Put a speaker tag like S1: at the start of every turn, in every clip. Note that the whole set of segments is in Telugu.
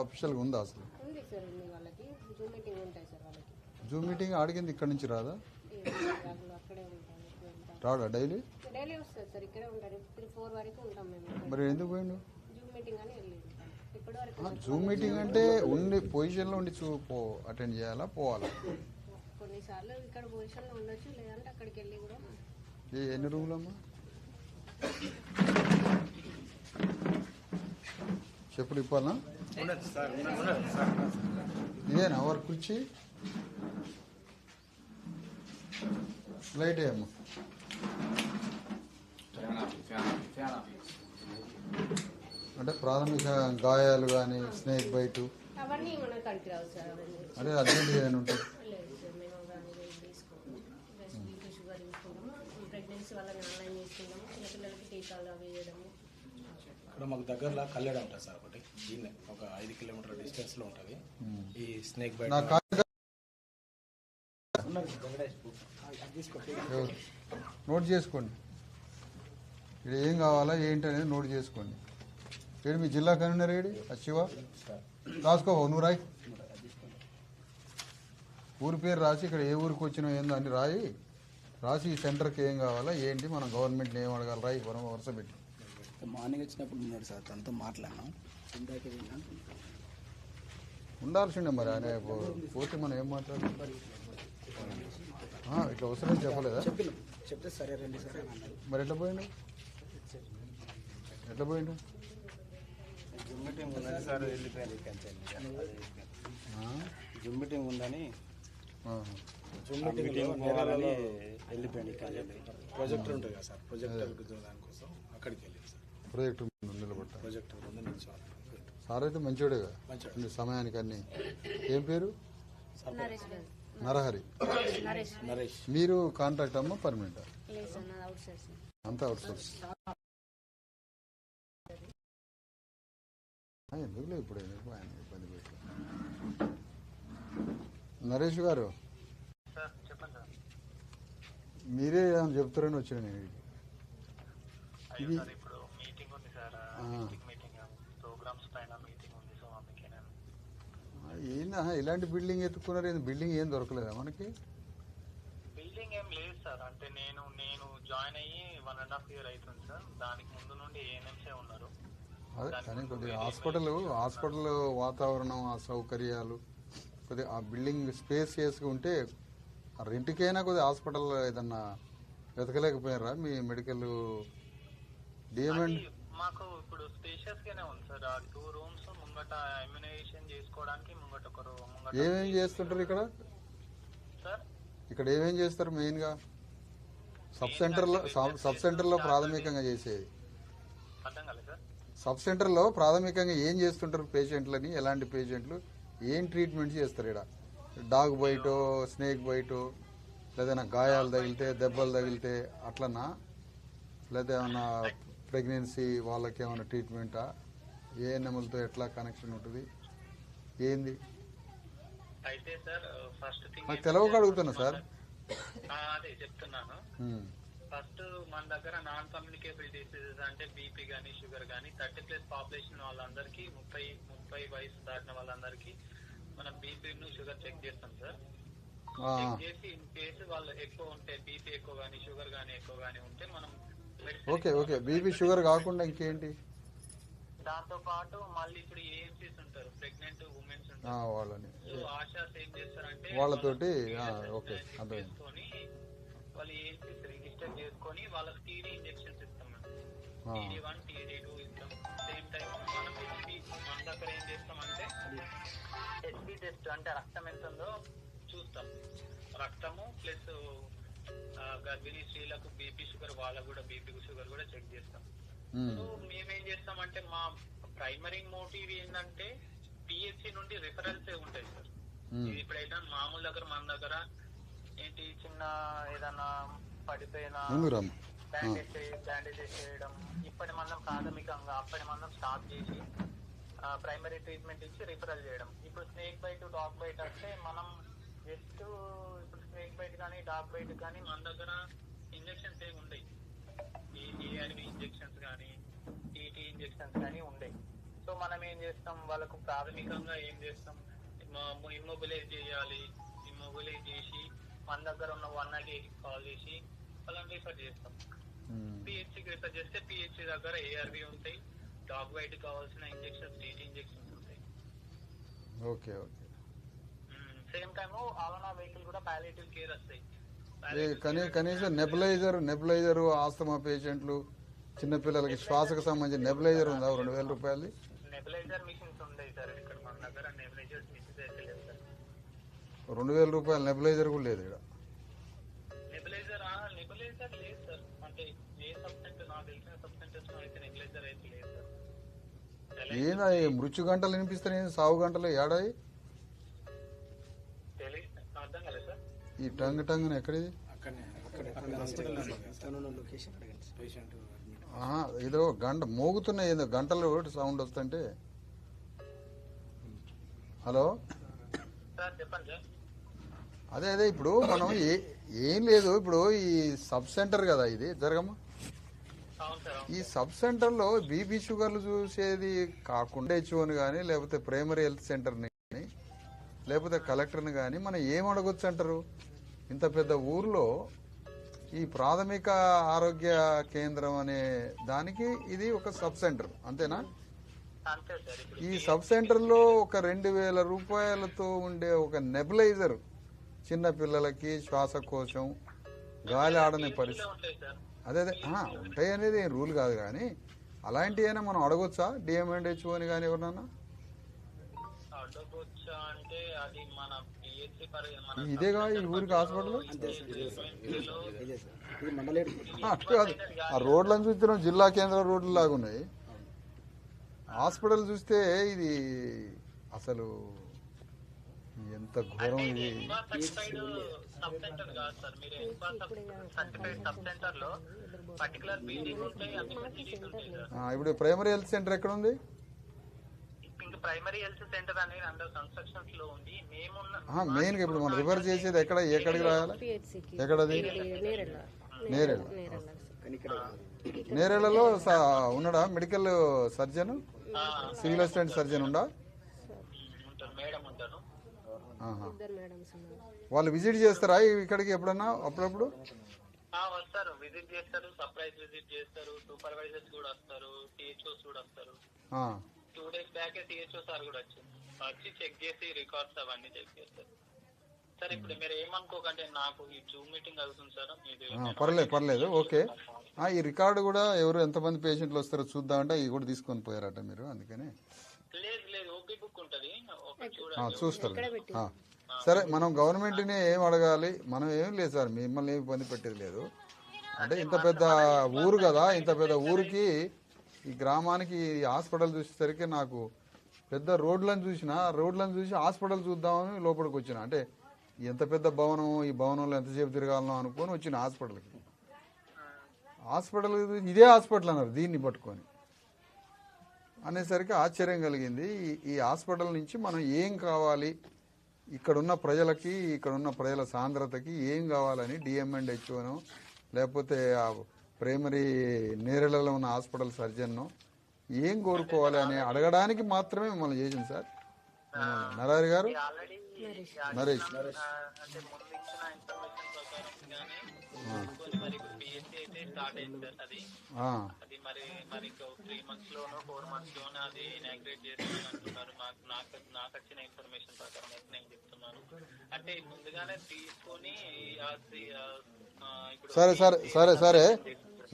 S1: అఫీషియల్గా ఉందా అసలు?
S2: ఉంది సార్, ఉంది. వాళ్ళకి జూమ్ మీటింగ్ ఉంటాయి సార్. వాళ్ళకి
S1: జూమ్ మీటింగ్ అడిగింది ఇక్కడ నుంచి రాదా?
S2: అక్కడే ఉంటారు.
S1: రాడా డైలీ?
S2: డైలీ వస్తారు సార్, ఇక్కడే ఉంటారు. 4 వరకు ఉంటాం మేము.
S1: మరి ఎందుకు పోయిండు?
S2: జూమ్ మీటింగ్ అని వెళ్ళి ఇప్పటి వరకు.
S1: జూమ్ మీటింగ్ అంటే ఉండి పొజిషన్లో ఉండి అటెండ్ చేయాలా, పోవాలా?
S2: కొన్నిసార్లు ఇక్కడ పొజిషన్లో ఉండొచ్చు, లేదంటే అక్కడికి వెళ్ళి కూడా.
S1: ఎన్ని రూములమ్మా? చెప్పుడు ఇప్పాలా? ఇదేనా వర్క్ కుర్చీ? లైట్ ఏమో అంటే ప్రాథమిక గాయాలు కానీ స్నేక్ బైట్
S2: అవన్నీ మనకు అడిగి రావు సార్.
S1: అదే అర్జెంట్గా ఏమైనా ఉంటుంది?
S2: లేదు సార్, మేము కానీ తీసుకోము. జస్ట్ బీపీ షుగర్ తీసుకుంటాము. ప్రెగ్నెన్సీ వాళ్ళని ఆన్లైన్ తీసుకుంటాము. చిన్నపిల్లలకి టీకాలు అవి వేయడము.
S3: ఇక్కడ మాకు దగ్గరలో కల్లెడ ఉంటుంది సార్ ఒకటి, దీన్నే ఒక 5 కిలోమీటర్ డిస్టెన్స్లో ఉంటుంది. ఈ స్నేక్ బైట్
S1: నోట్ చేసుకోండి. ఇక్కడ ఏం కావాలా ఏంటి అనేది నోట్ చేసుకోండి. ఏడు మీ జిల్లా కన్వీనర్ ఏడి? శివ రాసుకో, నువ్వు రాయి. ఊరి పేరు రాసి ఇక్కడ ఏ ఊరికి వచ్చినా ఏందో అని రాసి ఈ సెంటర్కి ఏం కావాలా ఏంటి, మనం గవర్నమెంట్ని ఏం అడగాలి రాయి, వరుస పెట్టి.
S3: మార్నింగ్ వచ్చినప్పుడు ఉన్నాడు సార్, తనతో మాట్లాడినాం.
S1: ఉండాల్సిండే మరి ఆయన పోతే మనం ఏం మాట్లాడాలి? ఇట్లా వస్తుందని చెప్పలేదా?
S3: చెప్తే సరే రండి సరే అన్నారు.
S1: మరి ఎట్లా పోయిండు?
S3: జూమ్ మీటింగ్ ఉందని సార్ వెళ్ళిపోయాను. జూమ్ మీటింగ్ ఉందని వెళ్ళిపోయాను. ప్రొజెక్టర్ ఉంటుంది కదా సార్, ప్రొజెక్టర్ దానికోసం అక్కడికి వెళ్ళాను సార్.
S1: ప్రాజెక్టు నిలబడ్డా.
S3: ప్రొజెక్టర్ ముందు నిల్చోవాలి.
S1: సార్ అయితే మంచివాడేగా సమయానికి అన్ని. ఏం పేరు? నరహరి.
S3: నరేష్.
S1: మీరు కాంట్రాక్ట్ అమ్మా పర్మనెంట్? అంతా అవుట్ సోర్స్. ఎందుకులే ఇప్పుడు ఆయన ఇబ్బంది పెట్టి. నరేష్ గారు మీరే ఏమైనా చెప్తారని వచ్చాను నేను. ఇది ఏందా ఇలాంటి బిల్డింగ్ ఎత్తుకున్నారు? బిల్డింగ్ ఏం దొరకలేదా మనకి?
S4: బిల్డింగ్ ఏం లేదు సార్. అంటే నేను జాయిన్ అయ్యి 1.5 year అవుతుంది సార్. దానికి ముందు నుండి ఏఎన్ఎంసే ఉన్నారు.
S1: అదే కానీ కొద్దిగా హాస్పిటల్ వాతావరణం, ఆ సౌకర్యాలు కొద్దిగా ఆ బిల్డింగ్ స్పేస్ చేసుకు ఉంటే ఆ రెంట్కైనా కొద్దిగా హాస్పిటల్ ఏదన్నా వెతకలేకపోయారా మీ మెడికల్ డిఎంఎండ్?
S4: మాకు ఇప్పుడు స్పేషియస్ గానే ఉంది సార్. ఆ 2 rooms ముంగట ఇమ్యునైజేషన్ చేసుకోవడానికి ముంగట ఒక రూమ్.
S1: ఏమేం చేస్తుంటారు ఇక్కడ?
S4: సార్
S1: ఇక్కడ ఏమేం చేస్తారు మెయిన్ గా? సబ్ సెంటర్లో ప్రాథమికంగా చేసేది.
S4: అర్థం కాలేదు సార్.
S1: సబ్ సెంటర్లో ప్రాథమికంగా ఏం చేస్తుంటారు పేషెంట్లని? ఎలాంటి పేషెంట్లు ఏం ట్రీట్మెంట్ చేస్తారు ఇక్కడ? డాగ్ బైటో, స్నేక్ బైటో, లేదా గాయాలు తగిలితే, దెబ్బలు తగిలితే అట్లనా? లేదా ఏమన్నా ప్రెగ్నెన్సీ వాళ్ళకి ఏమైనా ట్రీట్మెంటా? ఏఎన్ఎంలతో ఎట్లా కనెక్షన్ ఉంటుంది ఏంది?
S4: అయితే సార్ ఫస్ట్ థింగ్
S1: నాకు తెలవక అడుగుతున్నా సార్.
S4: అదే చెప్తున్నాను. ఫస్ట్ మన దగ్గర నాన్ కమ్యూనికేబుల్ డిసీజెస్ అంటే బీపీ గానీ, షుగర్ గానీ 30+ పాపులేషన్ వాళ్ళందరికీ 30 వయసు దాటిన వాళ్ళందరికీ మనం బీపీను షుగర్ చెక్ చేస్తాం సార్. చెక్ చేసి ఇన్ కేసు వాళ్ళు ఎక్కువ ఉంటే, బీపీ ఎక్కువ గానీ, షుగర్ గానీ ఎక్కువ గానీ ఉంటే మనం
S1: ఓకే బీపీ షుగర్ కాకుండా ఇంకేంటి?
S4: దాంతో పాటు మళ్ళీ ఇప్పుడు ఏఎంసీస్ ఉంటారు, ప్రెగ్నెంట్ ఉమెన్స్ ఉంటారు.
S1: వాళ్ళని
S4: ఆశాస్ ఏం చేస్తారంటే
S1: వాళ్ళతోటి ఓకే
S4: చేసుకొని వాళ్ళు ఏఎంసీస్ రిజిస్టర్ చేసుకొని వాళ్ళకి టీడీ ఇంజెక్షన్స్ ఇస్తాం. TD1 TD2 ఇస్తాం. సేమ్ టైం మనం మన దగ్గర ఏం చేస్తామంటే హెచ్బి టెస్ట్ అంటే రక్తం ఎంత ఉందో చూస్తాం. రక్తము ప్లస్ గర్భిణీ స్త్రీలకు బీపీ షుగర్, వాళ్ళకు కూడా బీపీ షుగర్ కూడా చెక్ చేస్తాం. సో మేమేం చేస్తామంటే మా ప్రైమరీ మోటివ్ ఏంటంటే పిహెచ్సి నుండి రిఫరెన్స్ ఉంటాయి సార్. ఇప్పుడైనా మామూలు దగ్గర మన దగ్గర ఏంటి చిన్న ఏదన్నా పడిపోయినా బ్యాండేజెస్ చేయడం, ఇప్పటి మనం ప్రాథమికంగా అప్పటి మనం స్టార్ట్ చేసి ప్రైమరీ ట్రీట్మెంట్ ఇచ్చి రిఫరల్ చేయడం. ఇప్పుడు స్నేక్ బైట్, డాగ్ బైట్ అంటే మనం జస్ట్ ఇప్పుడు స్నేక్ బైట్ కానీ డాగ్ బైట్ కానీ మన దగ్గర ఇంజెక్షన్స్ ఏమి ఉండవు. ఏఆర్వి ఇంజెక్షన్స్ కానీ, టీటీ ఇంజెక్షన్స్ కానీ ఉండవు. సో మనం ఏం చేస్తాం, వాళ్ళకు ప్రాథమికంగా ఏం చేస్తాం, ఇమ్మొబిలైజ్ చేయాలి. ఇమ్మొబిలైజ్ చేసి మన దగ్గర ఉన్న 198 కాల్ చేసి వాళ్ళని రిఫర్ చేస్తాం. పిహెచ్సికి రిఫర్ చేస్తే పిహెచ్సి దగ్గర ఏఆర్బి ఉంటాయి, డాగ్ వైట్ కావాల్సిన ఇంజెక్షన్స్, టీటీ ఇంజెక్షన్స్ ఉంటాయి.
S1: Okay okay.
S4: Same time Aalana vehicle కూడా పాలియేటివ్ కేర్ వస్తాయి.
S1: కనీసం నెబులైజర్ ఆస్తమా పేషెంట్లు, చిన్నపిల్లలకి శ్వాసకు సంబంధించిన నెబులైజర్ ఉందా 2,000 రూపాయలు?
S4: నెబులైజర్ మిషన్స్ ఉంటాయి సార్ ఇక్కడ మన దగ్గర. నెబులైజర్ మిషన్స్ అయితే లేదు సార్.
S1: 2,000 రూపాయలు నెబులైజర్ కూడా లేదు ఇక్కడ.
S4: నెబులైజర్ లేదు సార్. అంటే ఏ సబ్సెంటర్, నాకు తెలిసిన సబ్సెంటర్స్ అయితే నెబులైజర్ అయితే లేదు సార్.
S1: ఏందా మృత్యు గంటలు వినిపిస్తాయి, సాగు గంటలు ఏడాయి?
S4: అర్థం కాలేదు సార్.
S1: ఈ టంగ్ ఎక్కడిది?
S3: పేషెంట్
S1: ఏదో గంట మోగుతున్నాయి, ఏదో గంటలు సౌండ్ వస్తుంటే. హలో
S4: సార్ చెప్పండి సార్.
S1: అదే ఇప్పుడు మనం ఏం లేదు, ఇప్పుడు ఈ సబ్ సెంటర్ కదా ఇది జరగమ్మా.
S4: అవును సార్.
S1: ఈ సబ్ సెంటర్లో బీపీ షుగర్లు చూసేది కాకుండా హెచ్ఓని కానీ, లేకపోతే ప్రైమరీ హెల్త్ సెంటర్ని కానీ, లేకపోతే కలెక్టర్ని కానీ మనం ఏం అడగొచ్చు అంటారు? ఇంత పెద్ద ఊర్లో ఈ ప్రాథమిక ఆరోగ్య కేంద్రం అనే దానికి ఇది ఒక సబ్ సెంటర్, అంతేనా?
S4: అంతే సార్. ఇప్పుడు
S1: ఈ సబ్ సెంటర్లో ఒక 2,000 రూపాయలతో ఉండే ఒక నెబులైజర్ చిన్న పిల్లలకి శ్వాసకోశం, గాలి ఆడని పరిస్థితి
S4: ఉంటాయి సార్.
S1: అదే ఉంటాయి అనేది ఏం రూల్ కాదు, కానీ అలాంటివైనా మనం అడగొచ్చా డిఎంఎండ్హెచ్ఓ అని కానీ ఎవరినన్నా?
S4: అడగొచ్చా అంటే అది మన పిహెచ్సి
S1: ఇదేగా ఈ ఊరికి హాస్పిటల్ అట్లా కాదు. ఆ రోడ్లను చూస్తే జిల్లా కేంద్ర రోడ్లు లాగా ఉన్నాయి. హాస్పిటల్ చూస్తే ఇది అసలు ఎంత ఘోరం ఇది.
S4: సబ్సెంటర్ కాదు సార్. మీరు సర్టిఫైడ్ సబ్సెంటర్ లో పర్టికులర్ బిల్డింగ్ ఉంటాయి, అన్ని ఫెసిలిటీస్ ఉంటాయి సార్.
S1: ఇప్పుడు ప్రైమరీ హెల్త్ సెంటర్ ఎక్కడ ఉంది?
S4: ఇంకా ప్రైమరీ హెల్త్ సెంటర్ అనేది అండర్ కన్స్ట్రక్షన్స్ లో ఉంది.
S1: మెయిన్ గా ఇప్పుడు మనం రిఫర్ చేసేది ఎక్కడికి రాయాలి? ఎక్కడది? నేరేళ్లలో ఉన్నాడా medical surgeon, civil assistant surgeon ఉండా?
S4: మేడం ఉంటారు.
S1: వాళ్ళు విజిట్ చేస్తారా ఇక్కడికి ఎప్పుడన్నా అప్పుడప్పుడు?
S4: వస్తారు, విజిట్ చేస్తారు, సర్ప్రైజ్ విజిట్ చేస్తారు. సూపర్వైజర్స్ కూడా వస్తారు, టీహెచ్ఓస్ కూడా వస్తారు. 2 days బ్యాక్ టీహెచ్ఓ సార్ కూడా వచ్చి చెక్ చేసి రికార్డ్స్ అవన్నీ చెక్ చేస్తారు సార్. ఇప్పుడు మీరు ఏమనుకోకంటే నాకు ఈ జూమ్ మీటింగ్ అవుతుంది సార్.
S1: పర్లేదు ఓకే. ఈ రికార్డు కూడా ఎవరు ఎంతమంది పేషెంట్లు వస్తారో చూద్దామంటే ఇవి కూడా తీసుకొని పోయారట మీరు, అందుకని.
S4: లేదు ఓపీ బుక్ ఉంటది,
S1: చూస్తారు. సరే, మనం గవర్నమెంట్ని ఏం అడగాలి? మనం ఏం లేదు సార్, మిమ్మల్ని ఏమి ఇబ్బంది పెట్టేది లేదు. అంటే ఇంత పెద్ద ఊరు కదా, ఇంత పెద్ద ఊరికి ఈ గ్రామానికి హాస్పిటల్ చూసేసరికి నాకు పెద్ద రోడ్లను చూసి హాస్పిటల్ చూద్దామని లోపలికి వచ్చిన. అంటే ఎంత పెద్ద భవనం, ఈ భవనంలో ఎంతసేపు తిరగాలనో అనుకొని వచ్చిన హాస్పిటల్కి. ఇదే హాస్పిటల్ అన్నారు దీన్ని పట్టుకొని అనేసరికి ఆశ్చర్యం కలిగింది. ఈ హాస్పిటల్ నుంచి మనం ఏం కావాలి, ఇక్కడున్న ప్రజలకి, ఇక్కడున్న ప్రజల సాంద్రతకి ఏం కావాలని డిఎంఎండ్హెచ్ఓనో లేకపోతే ఆ ప్రైమరీ నేరేళ్లలో ఉన్న హాస్పిటల్ సర్జన్ను ఏం కోరుకోవాలి అని అడగడానికి మాత్రమే మిమ్మల్ని చేసింది సార్. నరహరి గారు, నరేష్.
S4: అది మరి 3 months లోనో 4 months లోనో అది ఇనాగ్రేట్ చేస్తామని అంటున్నారు. నాకు వచ్చిన ఇన్ఫర్మేషన్ ప్రకారం అయితే నేను చెప్తున్నాను. అంటే ముందుగానే తీసుకొని
S1: సరే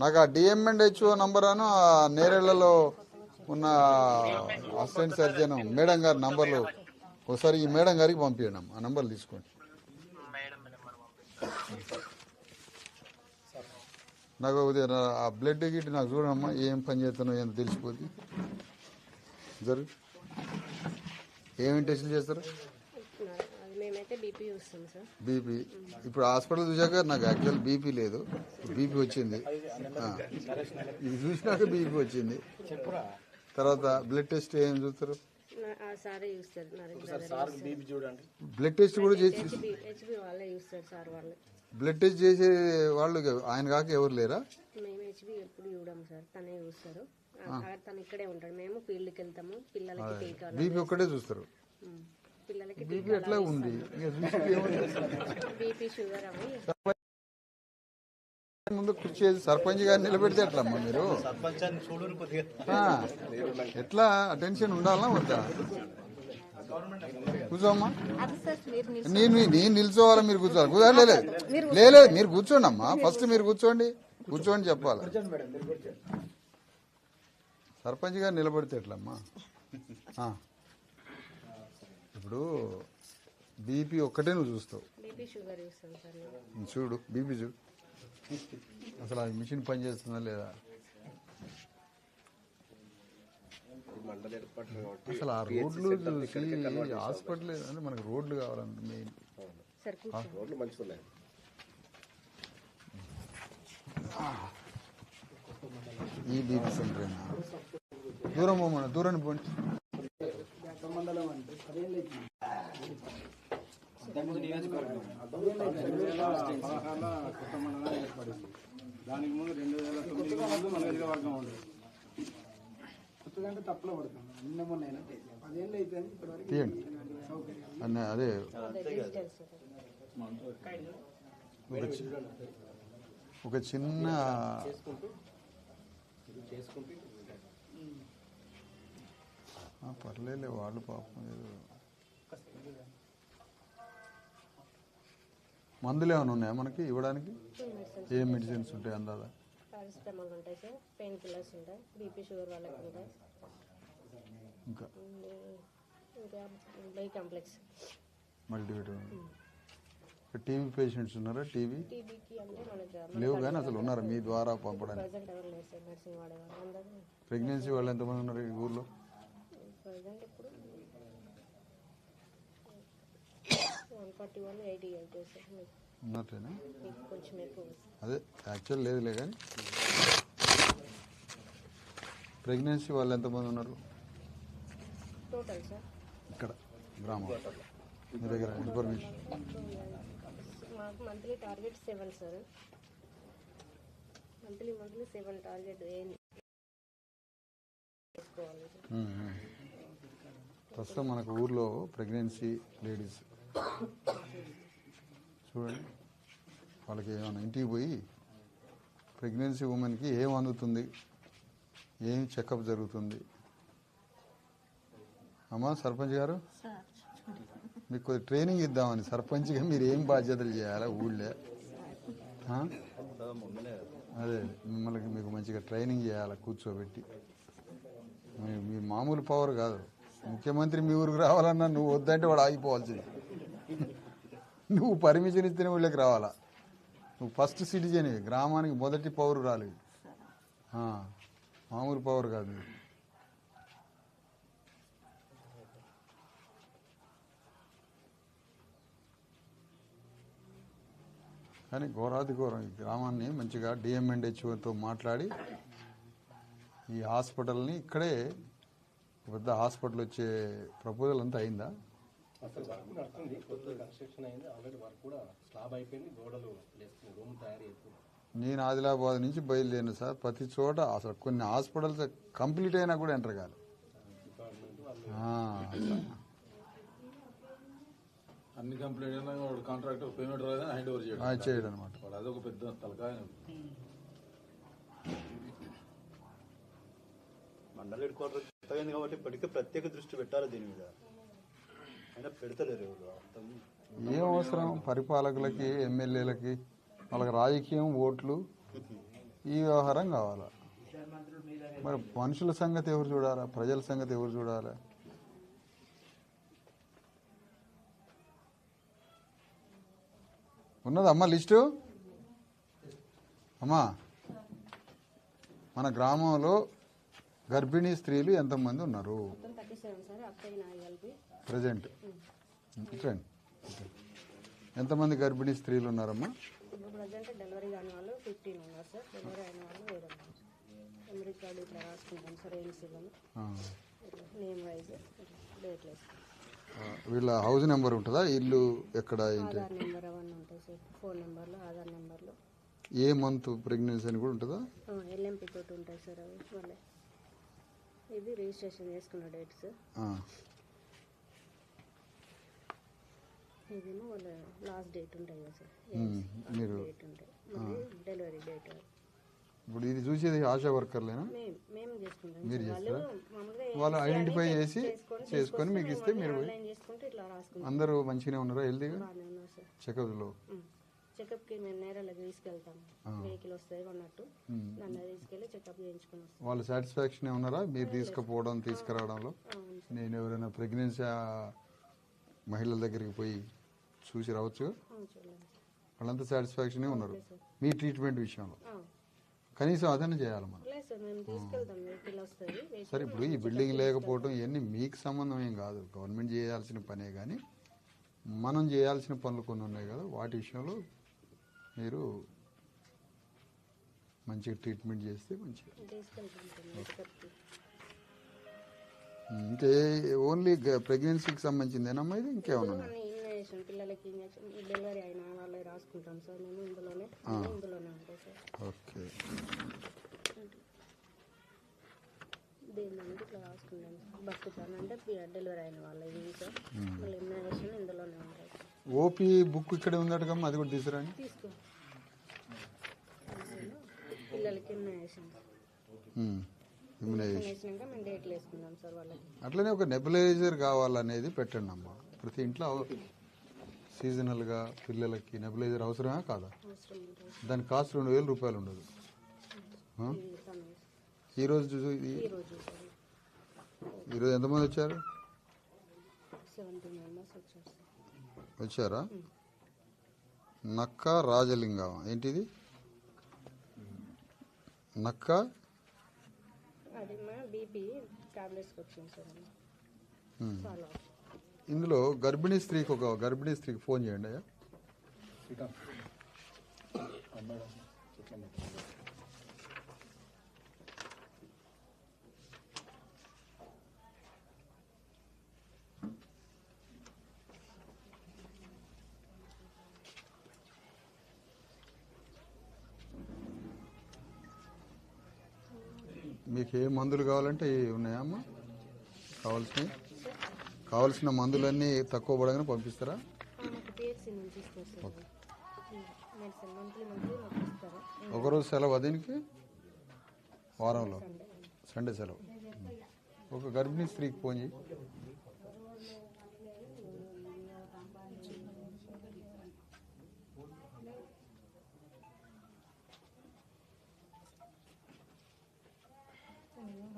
S1: నాకు ఆ డిఎంఎండ్హెచ్ఓ నంబర్ అను ఆ నేరేళ్లలో ఉన్న అసిస్టెంట్ సర్జన్ మేడం గారి నంబర్లు ఒకసారి ఈ మేడం గారికి పంపించండి. ఆ నంబర్లు తీసుకోండి. నాకు ఆ బ్లడ్ గిట్ నాకు చూడమ్మా, ఏం పని చేస్తానో ఏం తెలిసిపోద్ది. జరుగు, ఏమేమి టెస్టులు చేస్తారు? బీపీ. ఇప్పుడు హాస్పిటల్ చూసాక నాకు యాక్చువల్ బీపీ లేదు, బీపీ వచ్చింది. ఇది చూసినాక బీపీ వచ్చింది. తర్వాత బ్లడ్ టెస్ట్ ఏం చూస్తారు? బ్లడ్ టెస్ట్ కూడా చేసి బ్లడ్ టెస్ట్ చేసే వాళ్ళు ఆయన కాక ఎవరు లేరా?
S2: తను ఇక్కడే ఉంటాడు. మేము ఫీల్డ్కి వెళ్తాము, పిల్లలకి టీకాలు
S1: బీపీ ఒక్కటే చూస్తారు.
S2: పిల్లలకి
S1: బీపీ ఎట్లా ఉంది ఇంకా చూసి ఏముంది?
S2: బీపీ షుగర్ అవి
S1: ముందు కుర్చీ వేసి సర్పంచ్ గారిని నిలబెడితే ఎట్లమ్మా మీరు? ఆ, ఎట్లా అటెన్షన్ ఉండాలా వద్దా? కూర్చోమ్మా. నేను నిల్చోవాలా మీరు కూర్చోవాలి? లేదు మీరు కూర్చోండి అమ్మా. ఫస్ట్ మీరు కూర్చోండి చెప్పాలి. సర్పంచ్ గారు నిలబడితే ఎట్లమ్మా? ఇప్పుడు బీపీ ఒక్కటే నువ్వు చూస్తావు.
S2: బీపీ షుగర్ చూస్తాను సార్ నేను.
S1: చూడు బీపీ చూడు, అసలు ఆ మిషన్ పనిచేస్తుందా లేదా? అసలు ఆ రోడ్లు చూసి హాస్పిటల్ అంటే మనకు రోడ్లు కావాలంటే మెయిన్.
S2: సార్
S5: రోడ్లు మంచిగా ఉన్నాయి.
S1: ఈ బీపీ సెంటర్ దూరం పోమన్నా, దూరాన్ని పోండి.
S3: దానికి ముందు 2009 మన నియోజకవర్గం ఉండదు. కొత్తదంటే తప్పులో పడుతుంది. నిన్న మొన్న 10 ఏళ్ళు అయితే ఇప్పటివరకు
S1: తీయండి అన్న. అదే ఒక చిన్న పర్లేలే, వాళ్ళు పాపం ఏదో మందులు ఏమైనా ఉన్నాయా మనకి ఇవ్వడానికి? ఏ మెడిసిన్స్ ఉంటాయి అందాదా?
S2: పారాసిటమాల్ ఉంటాయి సార్, పెయిన్ కిల్లర్స్ ఉంటాయి, బీపీ షుగర్ వాళ్ళకి ఉంటాయి,
S1: ఇంకా
S2: by complex,
S1: multivitamin. TV patients ఉన్నారా?
S2: టీబీకి అంటే మనకి
S1: లేవు కానీ అసలు ఉన్నారా మీ ద్వారా పంపడానికి?
S2: ప్రజెంట్ ఎవరు లేదు సార్, మెడిసిన్ వాడేవాళ్ళు అందరూ.
S1: ప్రెగ్నెన్సీ వాళ్ళు ఎంతమంది ఉన్నారు ఈ ఊర్లో?
S2: ప్రజెంట్ ఇప్పుడు 141, 88 సార్.
S1: ఉన్నట్టేనా?
S2: మీకు కొంచెం ఎక్కువ.
S1: అదే యాక్చువల్ లేదులే కానీ ప్రెగ్నెన్సీ వాళ్ళు ఎంతమంది ఉన్నారు
S2: టోటల్ సార్?
S1: ఇక్కడ గ్రామం మీ దగ్గర ఇన్ఫర్మేషన్?
S2: మాకు monthly target 7 sir. Monthly 7 target చేసుకోవాలి.
S1: ప్రస్తుతం మనకు ఊర్లో ప్రెగ్నెన్సీ లేడీస్ చూడండి, వాళ్ళకి ఏమైనా ఇంటికి పోయి ప్రెగ్నెన్సీ ఉమెన్కి ఏం అందుతుంది, ఏం చెకప్ జరుగుతుంది. అమ్మా సర్పంచ్ గారు, మీకు కొద్ది ట్రైనింగ్ ఇద్దామని సర్పంచ్గా మీరు ఏం బాధ్యతలు చేయాలా ఊళ్ళో? అదే మిమ్మల్ని మీకు మంచిగా ట్రైనింగ్ చేయాలా కూర్చోబెట్టి. మీ మామూలు పవర్ కాదు. ముఖ్యమంత్రి మీ ఊరికి రావాలన్నా నువ్వు వద్దంటే వాడు ఆగిపోవాల్సింది. నువ్వు పర్మిషన్ ఇస్తేనే ఊళ్ళకి రావాలా. నువ్వు ఫస్ట్ సిటిజన్, గ్రామానికి మొదటి పౌరురాలు. మామూలు పవర్ కాదు. కానీ ఘోరాది ఘోరం. ఈ గ్రామాన్ని మంచిగా డిఎంఎండ్హెచ్ఓతో మాట్లాడి ఈ హాస్పిటల్ని ఇక్కడే పెద్ద హాస్పిటల్ వచ్చే ప్రపోజల్ అంతా అయిందా?
S5: అసలు వర్క్ నడుస్తుంది, కొత్త కన్స్ట్రక్షన్ అయింది, ఆల్రెడీ వర్క్ కూడా స్లాబ్ అయిపోయింది, గోడలు లేస్తుంది, రూమ్ తయారు చేస్తుంది.
S1: నేను ఆదిలాబాద్ నుంచి బయలుదేరిన సార్. ప్రతి చోట అసలు కొన్ని హాస్పిటల్స్ కంప్లీట్ అయినా కూడా ఎంటర్ కాదు.
S6: అన్ని కంప్లీట్ అయినా కాంట్రాక్టర్ పేమెంట్ రాదని హ్యాండ్ ఓవర్
S1: చేయడం అనమాట.
S6: అదొక పెద్ద తలకాయ.
S7: మండల హెడ్ క్వార్టర్ కొత్తగా కాబట్టి ఇప్పటికే ప్రత్యేక దృష్టి పెట్టాలి దీని మీద, అయినా పెడతలేరు ఎవరు.
S1: ఏం అవసరం పరిపాలకులకి, ఎమ్మెల్యేలకి, వాళ్ళకి రాజకీయం, ఓట్లు, ఈ వ్యవహారం కావాలా. మరి మనుషుల సంగతి ఎవరు చూడాలా? ప్రజల సంగతి ఎవరు చూడాలా? ఉన్నదా అమ్మ లిస్టు? అమ్మా మన గ్రామంలో గర్భిణీ స్త్రీలు ఎంతమంది ఉన్నారు
S2: 37 సార్, అక్కయ్య నాయి కలిపి
S1: ప్రజెంట్? ఇట్రండి, ఎంతమంది గర్భిణీ స్త్రీలు ఉన్నారమ్మా?
S2: ఇప్పుడు ప్రజెంట్ డెలివరీ కాని వాళ్ళు 15 ఉన్నారు సార్. డెలివరీ అయిన వాళ్ళు 7 ఉన్నారు. ఎమ్రిక్ కార్డు ఇట్లా రాసుకుంటాం సార్, ఏఎన్సీలను నేమ్ వైజ్ డేట్ లేదు.
S1: వీళ్ళ హౌస్ నెంబర్ ఉంటుందా? ఇల్లు ఎక్కడ ఏంటి?
S2: ఆధార్ నెంబర్ అవన్నీ ఉంటాయి సార్, ఫోన్ నెంబర్లు, ఆధార్ నెంబర్లు.
S1: ఏ మంత్ ప్రెగ్నెన్సీ అని కూడా ఉంటుందా?
S2: ఎల్ఎంపీ తోటి ఉంటాయి సార్ అవి వాళ్ళే. ఇది రిజిస్ట్రేషన్ చేసుకున్న డేట్స్. ఇదేమో వాళ్ళ లాస్ట్ డేట్ ఉంటాయి కదా సార్,
S1: మీరు
S2: డేట్ ఉంటాయి, మళ్ళీ డెలివరీ డేట్.
S1: ఇప్పుడు ఇది చూసేది ఆశా వర్కర్లేనా?
S2: మేము చేసుకుంటాం.
S1: మీరు
S2: వాళ్ళు
S1: చేస్తారా?
S2: మామూలుగా
S1: వాళ్ళు ఐడెంటిఫై చేసి చేసుకొని మీకు ఇస్తే మీరు
S2: ఆన్లైన్ చేసుకుంటే ఇట్లా రాసుకుంటాం.
S1: అందరూ మంచిగానే ఉన్నారా? హెల్తీగా
S2: బాగానే ఉన్నారు సార్.
S1: చెకప్లో
S2: చెకప్కి మేము నేరాలకు తీసుకెళ్తాం, వెహికల్ వస్తుంది అన్నట్టు నన్ను తీసుకెళ్ళి చెకప్ చేయించుకొని వస్తాం.
S1: వాళ్ళు సాటిస్ఫాక్షన్ ఉన్నారా మీరు తీసుకుపోవడం తీసుకురావడంలో?
S2: అవును సార్.
S1: నేను ఎవరైనా ప్రెగ్నెన్సీ మహిళల దగ్గరికి పోయి చూసి రావచ్చు,
S2: అవును చూడండి సార్.
S1: వాళ్ళంతా సాటిస్ఫాక్షనే ఉన్నారు మీ ట్రీట్మెంట్ విషయంలో.
S2: అవును.
S1: కనీసం అదనే చేయాలి మనం.
S2: లేదు సార్, మేము తీసుకెళ్తాం, వెహికల్ వస్తుంది.
S1: సరే ఇప్పుడు ఈ బిల్డింగ్ లేకపోవడం ఇవన్నీ మీకు సంబంధం ఏం కాదు, గవర్నమెంట్ చేయాల్సిన పనే. కానీ మనం చేయాల్సిన పనులు కొన్ని ఉన్నాయి కదా, వాటి విషయంలో మీరు మంచిగా ట్రీట్మెంట్ చేస్తే మంచిగా.
S2: తీసుకెళ్తాం సార్ చెకప్కి.
S1: ఇంకే ఓన్లీ ప్రెగ్నెన్సీకి సంబంధించిందేనమ్మా ఇది? ఇంకేమన్నా ఉన్నాయి?
S2: ఇంజక్షన్, పిల్లలకి ఇంజక్షన్, డెలివరీ అయిన వాళ్ళే రాసుకుంటాం సార్ మేము. ఇందులోనే ఉంటాయి సార్.
S1: ఓకే.
S2: దీని నుండి ఇట్లా రాసుకుంటాం సార్. బస్సు పని అంటే డెలివరీ అయిన వాళ్ళవి సార్. మళ్ళీ ఇంజక్షన్ ఇందులోనే ఉంటాయి సార్.
S1: ఓపీ బుక్ ఇక్కడే ఉందటగమ్మా, అది కూడా తీసుకురండి.
S2: తీసుకో. పిల్లలకి ఇంజక్షన్ వేసినాక మేము డేట్లు వేసుకుందాం సార్ వాళ్ళకి.
S1: అట్లనే ఒక నెబులైజర్ కావాలనేది పెట్టండి అమ్మా. ప్రతి ఇంట్లో సీజనల్గా పిల్లలకి నెబులైజర్ అవసరమే కాదా?
S2: అవసరం ఉంటుంది.
S1: దాని కాస్ట్ 2000 రూపాయలు ఉండదు. ఈరోజు ఈరోజు ఎంతమంది వచ్చారు?
S2: 17 మెంబర్స్ వచ్చారు సార్.
S1: వచ్చారా? నక్క రాజలింగం ఏంటిది? నక్క
S2: అది మా బీపీ టాబ్లెట్స్కి వచ్చింది సార్. చాలా
S1: ఇందులో గర్భిణీ స్త్రీకి ఫోన్ చేయండి అయ్యా. మీకు ఏ మందులు కావాలంటే ఉన్నాయా అమ్మా? కావాల్సిన మందులన్నీ తక్కువ పడగానే పంపిస్తారా?
S2: మాకు పిహెచ్సి నుంచి ఇస్తారు సార్. మెడిసిన్ మంత్లీ మాకు ఇస్తారు.
S1: ఒకరోజు సెలవు దీనికి, వారంలో సండే సెలవు. ఒక గర్భిణీ స్త్రీకి ఫోన్ చేయి.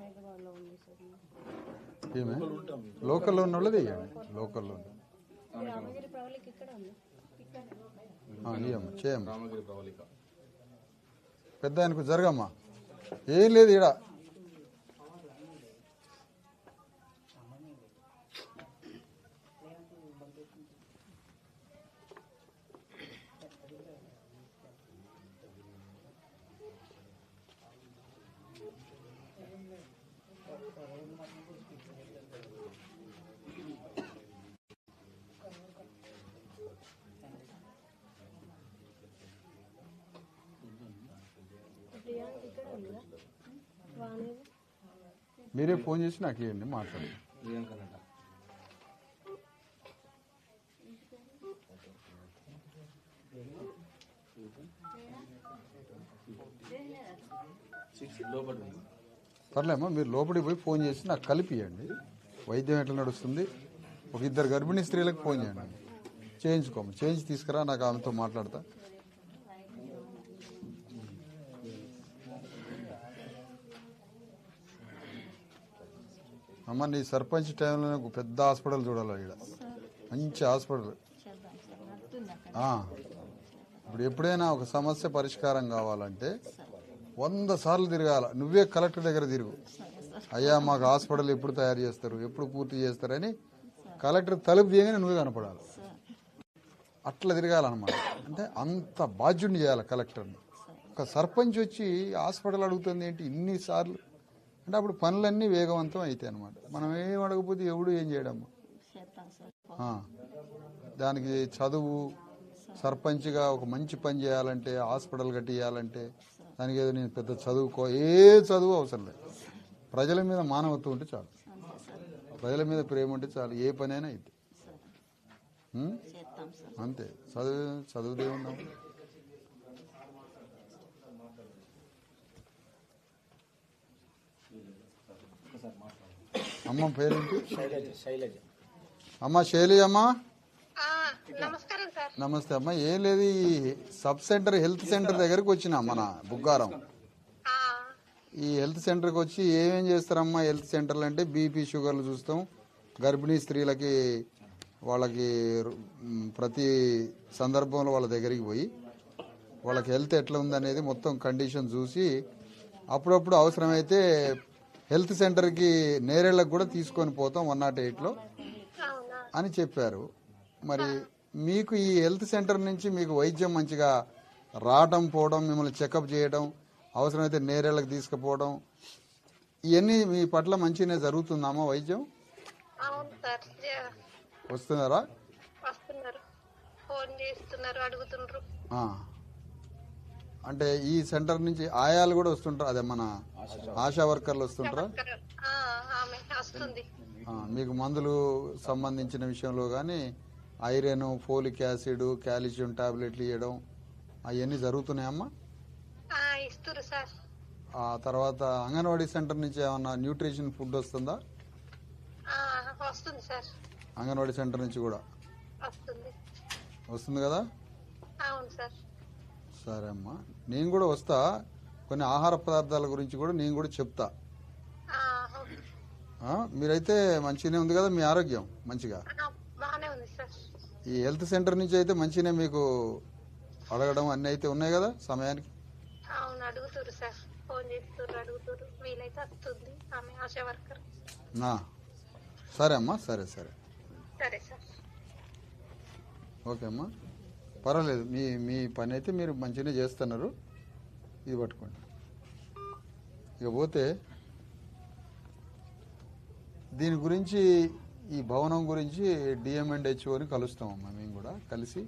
S2: హైదరాబాద్లో ఉంది సార్.
S1: ఏమే లోకల్లో ఉన్న వాళ్ళది వేయండి. లోకల్లో
S2: రామగిరి ప్రవళిక ఇక్కడ ఉంది.
S1: చేయమ్మా.
S6: రామగిరి ప్రవళిక
S1: పెద్ద ఆయనకు జరగమ్మా. ఏం లేదు ఈడ.
S2: ప్రియాంక ఇక్కడ ఉందా? వాణి
S1: మీరే ఫోన్ చేసి నాకు ఇవ్వండి, మాట్లాడండి. పర్లేమ్మా, మీరు లోపలికి పోయి ఫోన్ చేసి నాకు కలిపియండి. వైద్యం ఎట్లా నడుస్తుంది, ఒక 2 గర్భిణీ స్త్రీలకు ఫోన్ చేయండి. చేయించుకోమ్మా, చేయించి తీసుకురా, నాకు ఆమెతో మాట్లాడతా. అమ్మ నీ సర్పంచ్ టైంలో ఒక పెద్ద హాస్పిటల్ చూడాలి ఇక్కడ, మంచి హాస్పిటల్. ఇప్పుడు ఎప్పుడైనా ఒక సమస్య పరిష్కారం కావాలంటే 100 సార్లు తిరగాల. నువ్వే కలెక్టర్ దగ్గర తిరుగు, అయ్యా మాకు హాస్పిటల్ ఎప్పుడు తయారు చేస్తారు, ఎప్పుడు పూర్తి చేస్తారని కలెక్టర్ తలుపు తీయగానే నువ్వే కనపడాలి. అట్లా తిరగాలన్నమాట. అంటే అంత బాధ్యుడిని చేయాలి కలెక్టర్ని. ఒక సర్పంచ్ వచ్చి హాస్పిటల్ అడుగుతుంది ఏంటి ఇన్నిసార్లు అంటే అప్పుడు పనులన్నీ వేగవంతం అవుతాయి అన్నమాట. మనం ఏం అడగకపోతే ఎవడు ఏం చేయడమ్మా. దానికి చదువు, సర్పంచ్గా ఒక మంచి పని చేయాలంటే, హాస్పిటల్ కట్టియాలంటే దానికి ఏదో నేను పెద్ద చదువుకో, ఏ చదువు అవసరం లేదు. ప్రజల మీద మానవత్వం ఉంటే చాలు, ప్రజల మీద ప్రేమ ఉంటే చాలు, ఏ పనైనా అయితే అంతే. చదువుదే ఉన్నాం. అమ్మ పేరేంటి? అమ్మ శైలజమ్మ. నమస్తే అమ్మ. ఏం లేదు, ఈ సబ్ సెంటర్ హెల్త్ సెంటర్ దగ్గరకు వచ్చినా మన బుగ్గారం. ఈ హెల్త్ సెంటర్కి వచ్చి ఏమేం చేస్తారమ్మా? హెల్త్ సెంటర్లు అంటే బీపీ షుగర్లు చూస్తాం, గర్భిణీ స్త్రీలకి వాళ్ళకి ప్రతి సందర్భంలో వాళ్ళ దగ్గరికి పోయి వాళ్ళకి హెల్త్ ఎట్లా ఉందనేది మొత్తం కండిషన్ చూసి అప్పుడప్పుడు అవసరమైతే హెల్త్ సెంటర్కి నేరేళ్లకు కూడా తీసుకొని పోతాం 108లో అని చెప్పారు. మరి మీకు ఈ హెల్త్ సెంటర్ నుంచి మీకు వైద్యం మంచిగా రావడం పోవడం, మిమ్మల్ని చెకప్ చేయడం, అవసరమైతే నేరేళ్లకు తీసుకుపోవడం, ఇవన్నీ మీ పట్ల మంచిగానే జరుగుతుందమ్మా వైద్యం? వస్తున్నారా? అంటే ఈ సెంటర్ నుంచి ఆయాలు కూడా వస్తుంటారు, అదే మన ఆశా వర్కర్లు వస్తుంటారా? మీకు మందులు సంబంధించిన విషయంలో కానీ ఐరన్, ఫోలిక్ యాసిడ్, కాల్షియం టాబ్లెట్లు ఇవ్వడం అవన్నీ జరుగుతున్నాయమ్మా? ఆ తర్వాత అంగన్వాడీ సెంటర్ నుంచి ఏమన్నా న్యూట్రిషన్ ఫుడ్ వస్తుందా? అంగన్వాడీ సెంటర్ నుంచి కూడా వస్తుంది కదా? సరే అమ్మా, నేను కూడా వస్తా. కొన్ని ఆహార పదార్థాల గురించి కూడా నేను కూడా చెప్తా. మీరైతే మంచిగానే ఉంది కదా మీ ఆరోగ్యం? మంచిగా ఈ హెల్త్ సెంటర్ నుంచి అయితే మంచిగానే మీకు అడగడం అన్నీ అయితే ఉన్నాయి కదా సమయానికి? సరే అమ్మా, సరే సరే ఓకే అమ్మా, పర్వాలేదు. మీ పని అయితే మీరు మంచిగానే చేస్తున్నారు. ఇది పట్టుకోండి. ఇక పోతే దీని గురించి, ఈ భవనం గురించి డిఎంఎండ్హెచ్ఓని కలుస్తామమ్మా. మేము కూడా కలిసి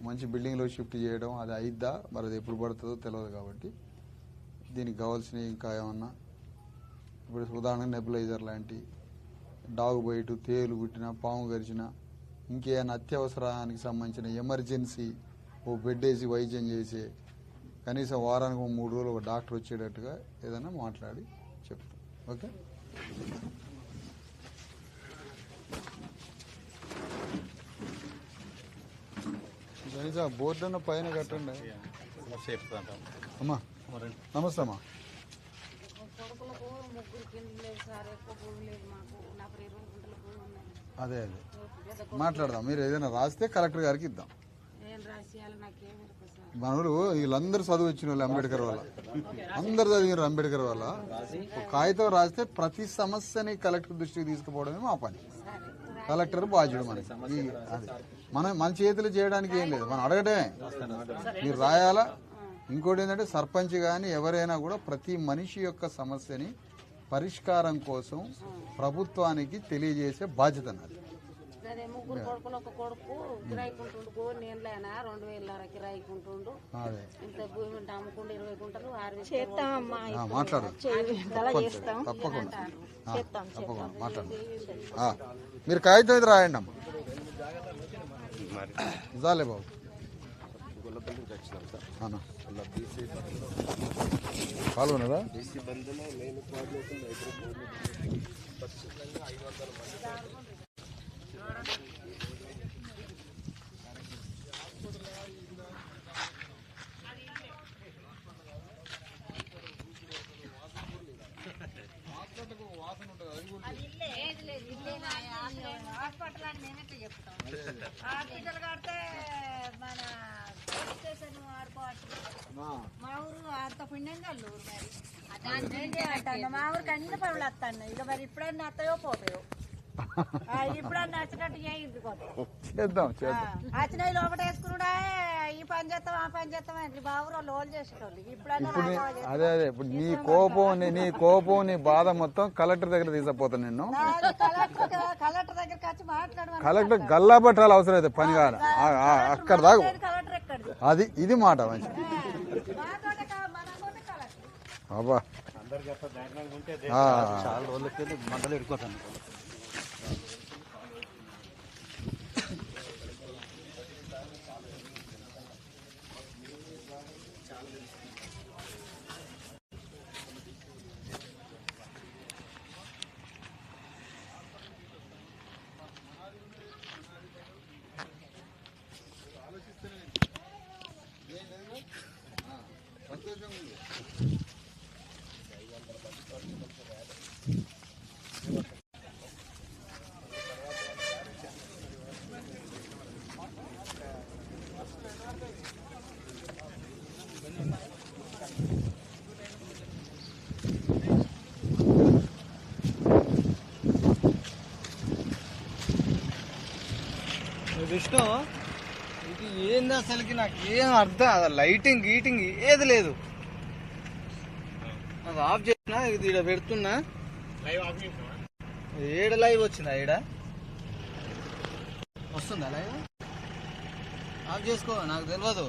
S1: మంచి బిల్డింగ్లో షిఫ్ట్ చేయడం అది అయిద్దా మరి, అది ఎప్పుడు పడుతుందో తెలియదు. కాబట్టి దీనికి కావాల్సినవి ఇంకా ఏమన్నా, ఇప్పుడు ఉదాహరణకు నెబులైజర్ లాంటి, డాగ్ బైటు, తేలు కుట్టిన, పాము గరిచిన, ఇంకేమైనా అత్యవసరానికి సంబంధించిన ఎమర్జెన్సీ ఓ బెడ్ వేసి వైద్యం చేసే, కనీసం వారానికి 3 రోజులు ఒక డాక్టర్ వచ్చేటట్టుగా ఏదైనా మాట్లాడి చెప్తాం. ఓకే, కనీసం బోర్డు అన్న పైన కట్టండి. అమ్మా నమస్తే అమ్మా. అదే అదే మాట్లాడదాం. మీరు ఏదైనా రాస్తే కలెక్టర్ గారికి ఇద్దాం. మనలు వీళ్ళందరూ చదువు వచ్చిన వాళ్ళు అంబేద్కర్ వల్ల, అందరు చదివినారు అంబేద్కర్ వల్ల. ఒక కాగితం రాస్తే ప్రతి సమస్యని కలెక్టర్ దృష్టికి తీసుకుపోవడమే మా పని. కలెక్టర్ బాధ్యుడు మనకి. మన చేతులు చేయడానికి ఏం లేదు, మనం అడగటమే. మీరు రాయాలా. ఇంకోటి ఏంటంటే సర్పంచ్ కానీ ఎవరైనా కూడా ప్రతి మనిషి యొక్క సమస్యని పరిష్కారం కోసం ప్రభుత్వానికి తెలియజేసే బాధ్యత నాది.
S8: ముగ్గురు కొడుకులు, ఒక కొడుకు కిరాయికుంటుండు, 2,000 కిరాయికుంటుండు. ఇంత భూమి అమ్ముకుంటూ 20 గుంటలు 6,000
S1: మాట్లాడు. తప్పకుండా తప్పకుండా మాట్లాడండి. మీరు కాగితం అయితే రాయండి అమ్మా. జాలే బాబు. పాల్గొనరా?
S8: హాస్పిటల్ అని మేమైతే చెప్తాం. హాస్పిటల్ కడితే మన పోలీస్ స్టేషన్ ఆడుకోవచ్చు. మా ఊరు అంత పుణ్యంగా ఊరు. మరి ఏం చేయాలంట, మా ఊరికి అన్ని పనులు వస్తాను. ఇక మరి ఇప్పుడన్నా వస్తాయో పోతాయో, ఇప్పుడన్నా నచ్చినట్టు
S1: చేద్దాం.
S8: వచ్చిన లోపల వేసుకున్నాడా, ఈ పని చేస్తాం ఆ పని చేస్తాం అంటే బాబు లోన్ చేసేటోళ్ళు. ఇప్పుడన్నా
S1: అదే అదే ఇప్పుడు నీ కోపం నీ బాధ మొత్తం కలెక్టర్ దగ్గర తీసుకుపోతాను. నిన్ను
S8: కలెక్టర్ దగ్గరికి వచ్చి మాట్లాడమని.
S1: కలెక్టర్ గల్లా పట్టాలి అవసరం అయితే, పని కాదు అక్కడ దాకా.
S8: కలెక్టర్ ఎక్కడిది?
S1: ఇది మాట మంచి.
S8: మన
S1: అబ్బా ఆ.
S7: చాలా రోజులకి మంటలు ఎడుకోతాను.
S3: విష్ణు ఇది ఏంది అసలుకి నాకు ఏం అర్థం, లైటింగ్ గీటింగ్ ఏది లేదు. అది ఆఫ్ చేసినా, ఇది ఈడ పెడుతున్నా. ఏడ లైవ్ వచ్చిందా? ఈడ వస్తుందా లైవ్? ఆఫ్ చేసుకో, నాకు తెలియదు.